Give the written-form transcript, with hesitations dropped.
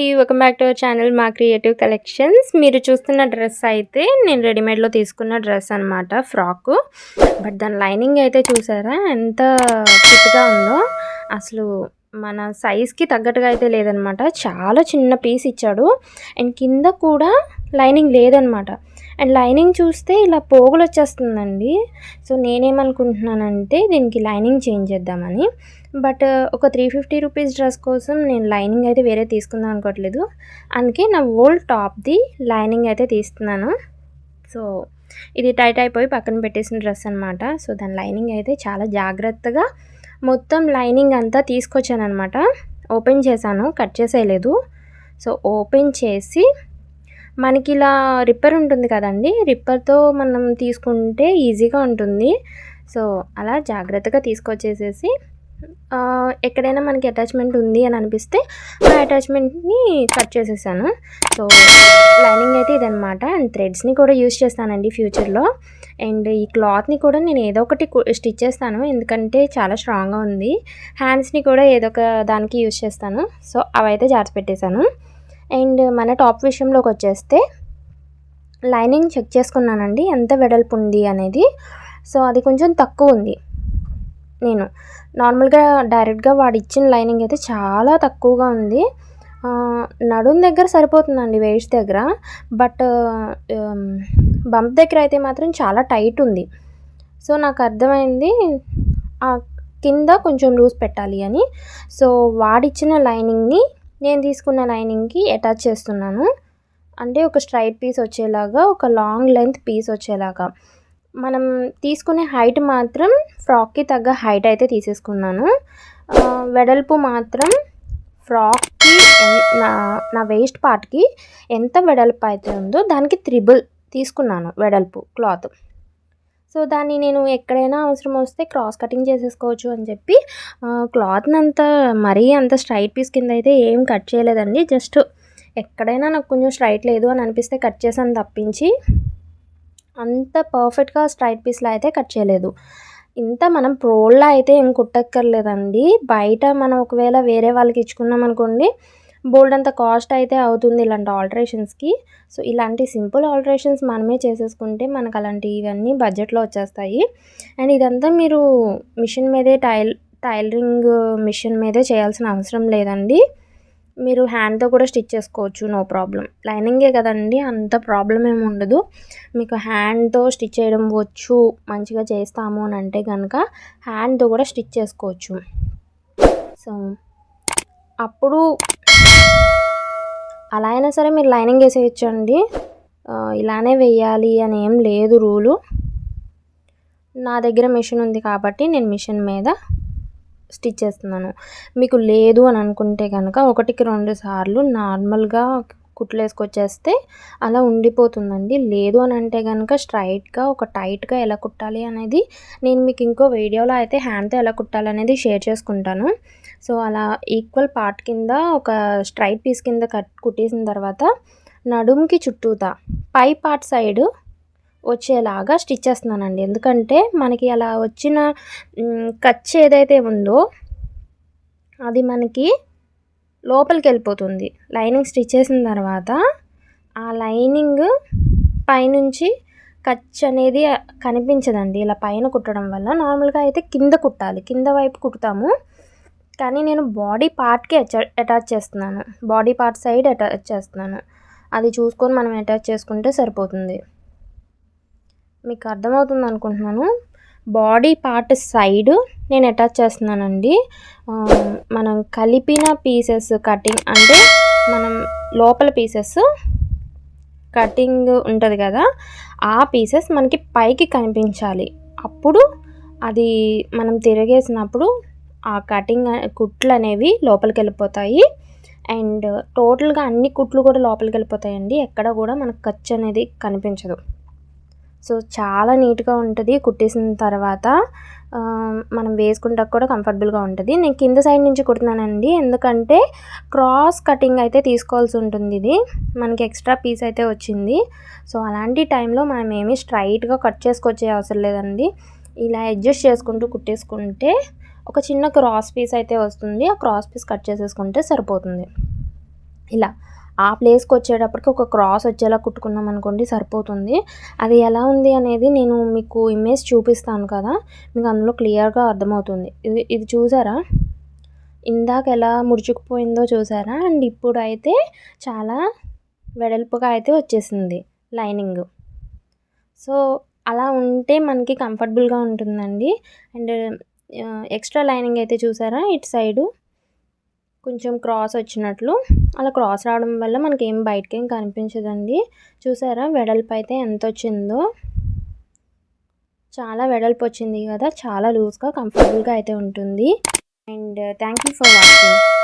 అండి, welcome back to our channel మా creative collections. మీరు చూస్తున్న డ్రెస్ అయితే నేను రెడీమేడ్లో తీసుకున్న డ్రెస్ అనమాట, ఫ్రాక్. బట్ దాని లైనింగ్ అయితే చూసారా ఎంత ఫిట్గా ఉందో. అసలు మన సైజ్కి తగ్గట్టుగా అయితే లేదనమాట. చాలా చిన్న పీస్ ఇచ్చాడు అండ్ కింద కూడా లైనింగ్ లేదనమాట. అండ్ లైనింగ్ చూస్తే ఇలా పోగులు వచ్చేస్తుందండి. సో నేనేమనుకుంటున్నానంటే దీనికి లైనింగ్ చేంజ్ చేద్దామని. బట్ ఒక 350 రూపీస్ డ్రెస్ కోసం నేను లైనింగ్ అయితే వేరే తీసుకుందాం అనుకోవట్లేదు. అందుకే నా ఓల్డ్ టాప్ది లైనింగ్ అయితే తీస్తున్నాను. సో ఇది టైట్ అయిపోయి పక్కన పెట్టేసిన డ్రెస్ అనమాట. సో దాని లైనింగ్ అయితే చాలా జాగ్రత్తగా మొత్తం లైనింగ్ అంతా తీసుకొచ్చాను అనమాట. ఓపెన్ చేశాను, కట్ చేసేయలేదు. సో ఓపెన్ చేసి మనకి ఇలా రిప్పర్ ఉంటుంది కదండి, రిప్పర్తో మనం తీసుకుంటే ఈజీగా ఉంటుంది. సో అలా జాగ్రత్తగా తీసుకొచ్చేసేసి ఎక్కడైనా మనకి అటాచ్మెంట్ ఉంది అని అనిపిస్తే ఆ అటాచ్మెంట్ని కట్ చేసేసాను. సో లైనింగ్ అయితే ఇదనమాట. అండ్ థ్రెడ్స్ని కూడా యూజ్ చేస్తానండి ఫ్యూచర్లో. అండ్ ఈ క్లాత్ని కూడా నేను ఏదో ఒకటి స్టిచ్ చేస్తాను, ఎందుకంటే చాలా స్ట్రాంగ్గా ఉంది. హ్యాండ్స్ని కూడా ఏదో ఒక దానికి యూజ్ చేస్తాను. సో అవైతే జాగ్రత్త పెట్టేశాను. అండ్ మన టాప్ విషయంలోకి వచ్చేస్తే లైనింగ్ చెక్ చేసుకున్నానండి ఎంత వెడల్పు ఉంది అనేది. సో అది కొంచెం తక్కువ ఉంది. నేను నార్మల్గా డైరెక్ట్గా వాడు ఇచ్చిన లైనింగ్ అయితే చాలా తక్కువగా ఉంది. నడుం దగ్గర సరిపోతుందండి, వేస్ట్ దగ్గర. బట్ బంప్ దగ్గర అయితే మాత్రం చాలా టైట్ ఉంది. సో నాకు అర్థమైంది కింద కొంచెం లూజ్ పెట్టాలి అని. సో వాడిచ్చిన లైనింగ్ని నేను తీసుకున్న లైనింగ్కి అటాచ్ చేస్తున్నాను. అంటే ఒక స్ట్రైట్ పీస్ వచ్చేలాగా, ఒక లాంగ్ లెంత్ పీస్ వచ్చేలాగా. మనం తీసుకునే హైట్ మాత్రం ఫ్రాక్కి తగ్గ హైట్ అయితే తీసేసుకున్నాను. వెడల్పు మాత్రం ఫ్రాక్కి నా వేస్ట్ పార్ట్కి ఎంత వెడల్పు అయితే ఉందో దానికి 3 తీసుకున్నాను వెడల్పు క్లాత్. సో దాన్ని నేను ఎక్కడైనా అవసరం వస్తే క్రాస్ కటింగ్ చేసేసుకోవచ్చు అని చెప్పి క్లాత్ని అంతా మరీ అంత స్ట్రైట్ పీస్ కింద అయితే ఏం కట్ చేయలేదండి. జస్ట్ ఎక్కడైనా నాకు కొంచెం స్ట్రైట్ లేదు అని అనిపిస్తే కట్ చేసాను తప్పించి అంత పర్ఫెక్ట్గా స్ట్రైట్ పీస్లో అయితే కట్ చేయలేదు. ఇంత మనం ప్రోల్లా అయితే ఏం కుట్టక్కర్లేదండి. బయట మనం ఒకవేళ వేరే వాళ్ళకి ఇచ్చుకున్నాం అనుకోండి, బోల్డ్ అంత కాస్ట్ అయితే అవుతుంది ఇలాంటి ఆల్టరేషన్స్కి. సో ఇలాంటి సింపుల్ ఆల్టరేషన్స్ మనమే చేసేసుకుంటే మనకు అలాంటివన్నీ బడ్జెట్లో వచ్చేస్తాయి. అండ్ ఇదంతా మీరు మిషన్ మీదే టైలరింగ్ మిషన్ మీదే చేయాల్సిన అవసరం లేదండి. మీరు హ్యాండ్తో కూడా స్టిచ్ చేసుకోవచ్చు, నో ప్రాబ్లం. లైనింగే కదండి, అంత ప్రాబ్లం ఏమి ఉండదు. మీకు హ్యాండ్తో స్టిచ్ చేయడం వచ్చు, మంచిగా చేస్తాము అని అంటే కనుక హ్యాండ్తో కూడా స్టిచ్ చేసుకోవచ్చు. సో అప్పుడు అలా అయినా సరే మీరు లైనింగ్ వేసేయచ్చు అండి. ఇలానే వేయాలి అని ఏం లేదు రూలు. నా దగ్గర మిషన్ ఉంది కాబట్టి నేను మిషన్ మీద స్టిచ్ చేస్తున్నాను. మీకు లేదు అని అనుకుంటే కనుక 1-2 సార్లు నార్మల్గా కుట్లు వేసుకొచ్చేస్తే అలా ఉండిపోతుందండి. లేదు అని అంటే కనుక స్ట్రైట్గా ఒక టైట్గా ఎలా కుట్టాలి అనేది నేను మీకు ఇంకో వీడియోలో అయితే హ్యాండ్తో ఎలా కుట్టాలనేది షేర్ చేసుకుంటాను. సో అలా ఈక్వల్ పార్ట్ కింద ఒక స్ట్రైట్ పీస్ కింద కుట్టేసిన తర్వాత నడుముకి చుట్టూతా పై పార్ట్ సైడ్ వచ్చేలాగా స్టిచ్ చేస్తున్నానండి. ఎందుకంటే మనకి అలా వచ్చిన ఖర్చు ఏదైతే ఉందో అది మనకి లోపలికి వెళ్ళిపోతుంది. లైనింగ్ స్టిచ్ చేసిన తర్వాత ఆ లైనింగ్ పైనుంచి ఖర్చు అనేది కనిపించదండి ఇలా పైన కుట్టడం వల్ల. నార్మల్గా అయితే కింద కుట్టాలి, కింద వైపు కుడతాము. కానీ నేను బాడీ పార్ట్కి అటాచ్ చేస్తున్నాను, బాడీ పార్ట్ సైడ్ అటాచ్ చేస్తున్నాను. అది చూసుకొని మనం అటాచ్ చేసుకుంటే సరిపోతుంది. మీకు అర్థమవుతుంది అనుకుంటున్నాను. బాడీ పార్ట్ సైడ్ నేను అటాచ్ చేస్తున్నానండి. మనం కలిపిన పీసెస్ కటింగ్ అంటే మనం లోపల పీసెస్ కటింగ్ ఉంటుంది కదా, ఆ పీసెస్ మనకి పైకి కనిపించాలి. అప్పుడు అది మనం తిరిగేసినప్పుడు ఆ కటింగ్ కుట్లు అనేవి లోపలికి వెళ్ళిపోతాయి. అండ్ టోటల్గా అన్ని కుట్లు కూడా లోపలికి వెళ్ళిపోతాయండి. ఎక్కడ కూడా మనకు ఖర్చు అనేది కనిపించదు. సో చాలా నీట్గా ఉంటుంది కుట్టేసిన తర్వాత. మనం వేసుకుంటా కూడా కంఫర్టబుల్గా ఉంటుంది. నేను కింద సైడ్ నుంచి కుడుతున్నానండి, ఎందుకంటే క్రాస్ కటింగ్ అయితే తీసుకోవాల్సి ఉంటుంది. ఇది మనకి ఎక్స్ట్రా పీస్ అయితే వచ్చింది. సో అలాంటి టైంలో మనం ఏమీ స్ట్రైట్గా కట్ చేసుకొచ్చే అవసరం లేదండి. ఇలా అడ్జస్ట్ చేసుకుంటూ కుట్టేసుకుంటే ఒక చిన్న క్రాస్ పీస్ అయితే వస్తుంది. ఆ క్రాస్ పీస్ కట్ చేసేసుకుంటే సరిపోతుంది. ఇలా ఆ ప్లేస్కి వచ్చేటప్పటికి ఒక క్రాస్ వచ్చేలా కుట్టుకున్నాం అనుకోండి సరిపోతుంది. అది ఎలా ఉంది అనేది నేను మీకు ఇమేజ్ చూపిస్తాను కదా, మీకు అందులో క్లియర్గా అర్థమవుతుంది. ఇది చూసారా, ఇందాక ఎలా ముడుచుకుపోయిందో చూసారా, అండ్ ఇప్పుడైతే చాలా వెడల్పుగా అయితే వచ్చేసింది లైనింగ్. సో అలా ఉంటే మనకి కంఫర్టబుల్గా ఉంటుందండి. అండ్ ఎక్స్ట్రా లైనింగ్ అయితే చూసారా, ఇటు సైడు కొంచెం క్రాస్ వచ్చినట్లు, అలా క్రాస్ రావడం వల్ల మనకి ఏం బయటకేం కనిపించదండి. చూసారా వెడల్పు అయితే ఎంత వచ్చిందో, చాలా వెడల్పు వచ్చింది కదా, చాలా లూజ్గా కంఫర్టబుల్గా అయితే ఉంటుంది. And thank you for watching.